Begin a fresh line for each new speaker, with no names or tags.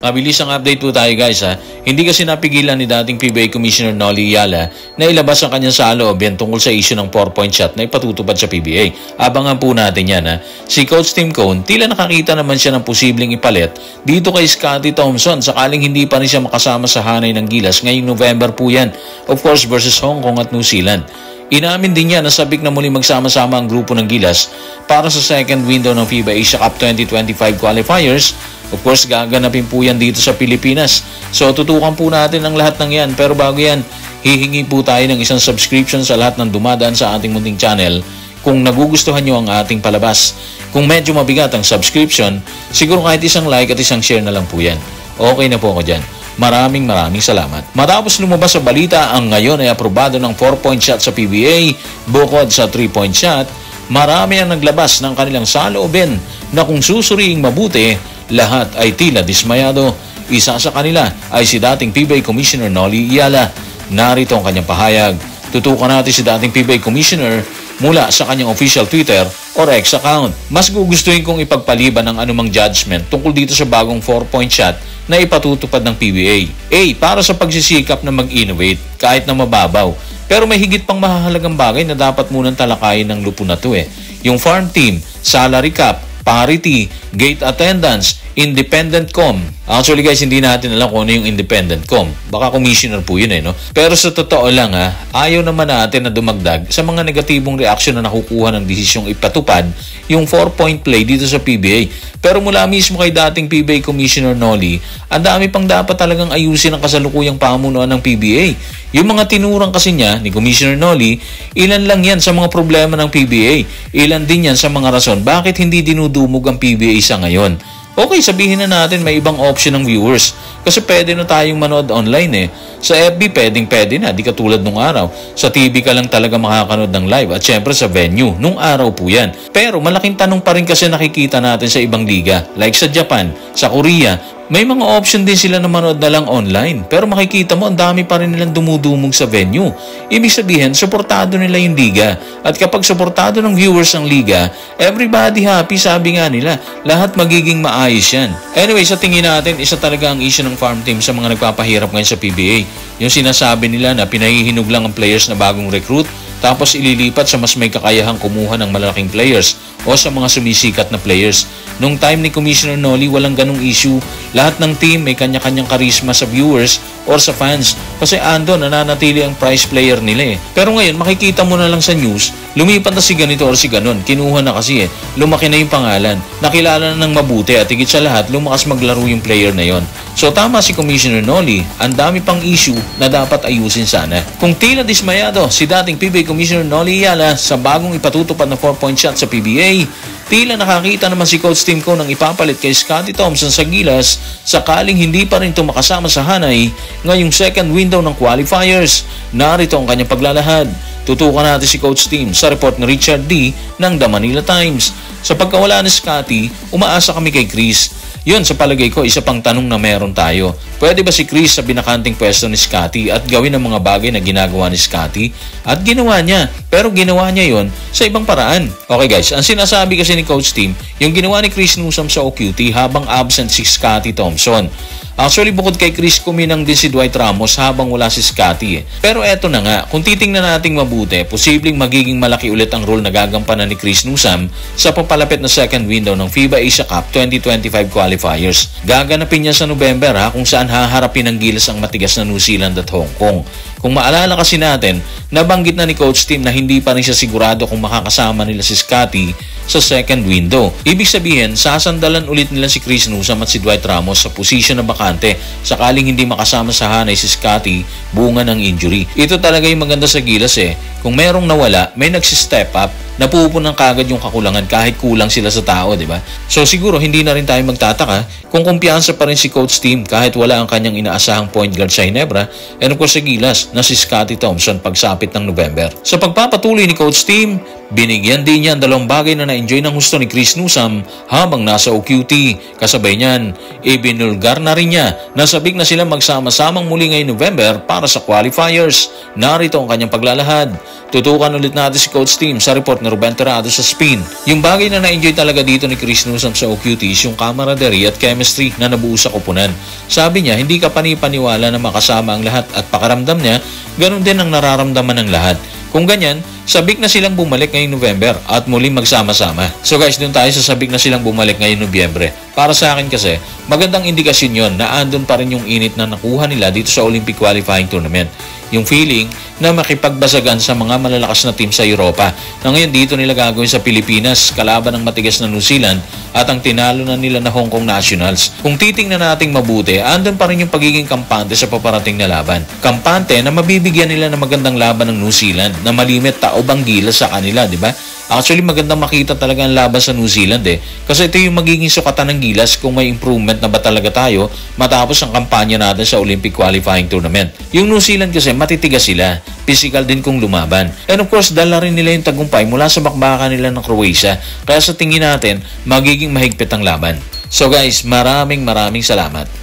Mabilis ang update po tayo guys ha. Hindi kasi napigilan ni dating PBA Commissioner Noli Yala na ilabas ang kanyang saloobin tungkol sa issue ng 4-point shot na ipatutupad sa PBA. Abangan po natin yan ha. Si Coach Tim Cone, tila nakakita naman siya ng posibleng ipalit dito kay Scottie Thompson sakaling hindi pa rin siya makasama sa hanay ng Gilas ngayong November po yan. Of course versus Hong Kong at New Zealand. Inamin din niya na sabik na muli magsama-sama ang grupo ng Gilas para sa second window ng FIBA Asia Cup 2025 qualifiers. Of course, gaganapin po yan dito sa Pilipinas. So, tutukan po natin ang lahat ng yan. Pero bago yan, hihingi po tayo ng isang subscription sa lahat ng dumadaan sa ating munting channel kung nagugustuhan nyo ang ating palabas. Kung medyo mabigat ang subscription, siguro kahit isang like at isang share na lang po yan. Okay na po ako dyan. Maraming salamat. Matapos lumabas sa balita ang ngayon ay aprobado ng 4-point shot sa PBA bukod sa 3-point shot, marami ang naglabas ng kanilang saloobin na kung susuriing mabuti, lahat ay tila dismayado. Isa sa kanila ay si dating PBA Commissioner Noli Yala. Narito ang kanyang pahayag. Tutukan natin si dating PBA Commissioner mula sa kanyang official Twitter or X account. Mas gugustuhin kong ipagpaliban ng anumang judgment tungkol dito sa bagong 4-point shot na ipatutupad ng PBA. A. Para sa pagsisikap na mag-innovate kahit na mababaw. Pero may higit pang mahahalagang bagay na dapat munang talakayin ng lupo na to Yung farm team, salary cap, parity, gate attendance, independent com. Actually guys, hindi natin alam kung ano yung independent com. Baka commissioner po yun no? Pero sa totoo lang ayaw naman natin na dumagdag sa mga negatibong reaksyon na nakukuha ng desisyong ipatupad yung 4-point play dito sa PBA. Pero mula mismo kay dating PBA Commissioner Noli, ang dami pang dapat talagang ayusin ang kasalukuyang pamunuan ng PBA. Yung mga tinurang kasi niya ni Commissioner Noli, ilan lang yan sa mga problema ng PBA. Ilan din yan sa mga rason bakit hindi dinudumog ang PBA sa ngayon. Okay, sabihin na natin may ibang option ng viewers. Kasi pwede na tayong manood online Sa FB pwede na, di katulad nung araw. Sa TV ka lang talaga makakanood ng live at syempre sa venue. Nung araw po yan. Pero malaking tanong pa rin kasi nakikita natin sa ibang liga. Like sa Japan, sa Korea, may mga option din sila na manood na lang online. Pero makikita mo, ang dami pa rin nilang dumudumog sa venue. Ibig sabihin, suportado nila yung liga. At kapag suportado ng viewers ang liga, everybody happy, sabi nga nila. Lahat magiging maayos yan. Anyway, sa tingin natin, isa talaga ang issue ng farm team sa mga nagpapahirap ngayon sa PBA. Yung sinasabi nila na pinahihinog lang ang players na bagong recruit, tapos ililipat sa mas may kakayahang kumuha ng malalaking players o sa mga sumisikat na players. Nung time ni Commissioner Noli, walang ganong issue. Lahat ng team may kanya-kanyang karisma sa viewers or sa fans kasi ando nananatili ang prize player nila Pero ngayon, makikita mo na lang sa news, lumipat na si ganito or si ganon. Kinuha na kasi lumaki na yung pangalan. Nakilala na ng mabuti at higit sa lahat, lumakas maglaro yung player na yon. So tama si Commissioner Noli, ang dami pang issue na dapat ayusin sana. Kung tila dismayado si dating PBA Commissioner Noli Yala sa bagong ipatutupad na 4-point shot sa PBA, tila nakakita naman si Coach Tim Cone ng ipapalit kay Scottie Thompson sa Gilas sakaling hindi pa rin ito makasama sa hanay ngayong second window ng qualifiers. Narito ang kanyang paglalahad. Tutukan natin si Coach Tim sa report ni Richard D. ng The Manila Times. Sa pagkawala ni Scottie, umaasa kami kay Chris. Yun, sa palagay ko, isa pang tanong na meron tayo. Pwede ba si Chris sa binakanting pwesto ni Scottie at gawin ang mga bagay na ginagawa ni Scottie? At ginawa niya. Pero ginawa niya yon sa ibang paraan. Okay guys, ang sinasabi kasi ni Coach Tim, yung ginawa ni Chris Newsome sa OQT habang absent si Scottie Thompson. Actually, bukod kay Chris, kuminang din si Dwight Ramos habang wala si Scottie Pero eto na nga, kung titingnan nating mabuti, posibleng magiging malaki ulit ang role na gagampanan ni Chris Newsome sa papalapit na second window ng FIBA Asia Cup 2025 qualifiers. Gaganapin niya sa November kung saan haharapin ng Gilas ang matigas na New Zealand at Hong Kong. Kung maalala kasi natin, nabanggit na ni Coach Tim na hindi pa rin siya sigurado kung makakasama nila si Scottie sa second window. Ibig sabihin, sasandalan ulit nila si Chris Newsome at si Dwight Ramos sa posisyon na bakante sakaling hindi makasama sa hanay si Scottie bunga ng injury. Ito talaga yung maganda sa Gilas Kung merong nawala, may nagsistep up, napupunang kagad yung kakulangan kahit kulang sila sa tao, di ba? So siguro hindi na rin tayo magtataka kung kumpiyansa pa rin si Coach Tim kahit wala ang kanyang inaasahang point guard sa Ginebra and of course sa Gilas na si Scottie Thompson pagsapit ng November. Sa pagpapatuloy ni Coach Tim, Binigyan din niya ang dalawang bagay na na-enjoy ng gusto ni Chris Newsome habang nasa OQT. Kasabay niyan, ibinulgar na rin niya na sabik na silang magsama-samang muli ngayong November para sa qualifiers. Narito ang kanyang paglalahad. Tutukan ulit natin si Coach Team sa report ni Ruben Terrado sa Spin. Yung bagay na na-enjoy talaga dito ni Chris Newsome sa OQT is yung camaraderie at chemistry na nabuo sa kupunan. Sabi niya, hindi ka panipaniwala na makasama ang lahat at pakaramdam niya, ganun din ang nararamdaman ng lahat. Kung ganyan, sabik na silang bumalik ngayong November at muling magsama-sama. So guys, dun tayo sa sabik na silang bumalik ngayong Nobyembre. Para sa akin kasi, magandang indikasyon yon na andun pa rin yung init na nakuha nila dito sa Olympic Qualifying Tournament. Yung feeling na makipagbasagan sa mga malalakas na team sa Europa na ngayon dito nila gagawin sa Pilipinas kalaban ng matigas na New Zealand at ang tinalo na nila na Hong Kong Nationals. Kung titingnan nating mabuti, andun pa rin yung pagiging kampante sa paparating na laban. Kampante na mabibigyan nila ng magandang laban ng New Zealand na malimit taob ang gilas sa kanila, di ba? Actually, magandang makita talaga ang laban sa New Zealand kasi ito yung magiging sukatan ng gilas kung may improvement na ba talaga tayo matapos ang kampanya natin sa Olympic Qualifying Tournament. Yung New Zealand kasi matitigas sila, physical din kung lumaban. And of course, dala rin nila yung tagumpay mula sa bakbakan nila ng Croatia. Kaya sa tingin natin, magiging mahigpit ang laban. So guys, maraming salamat.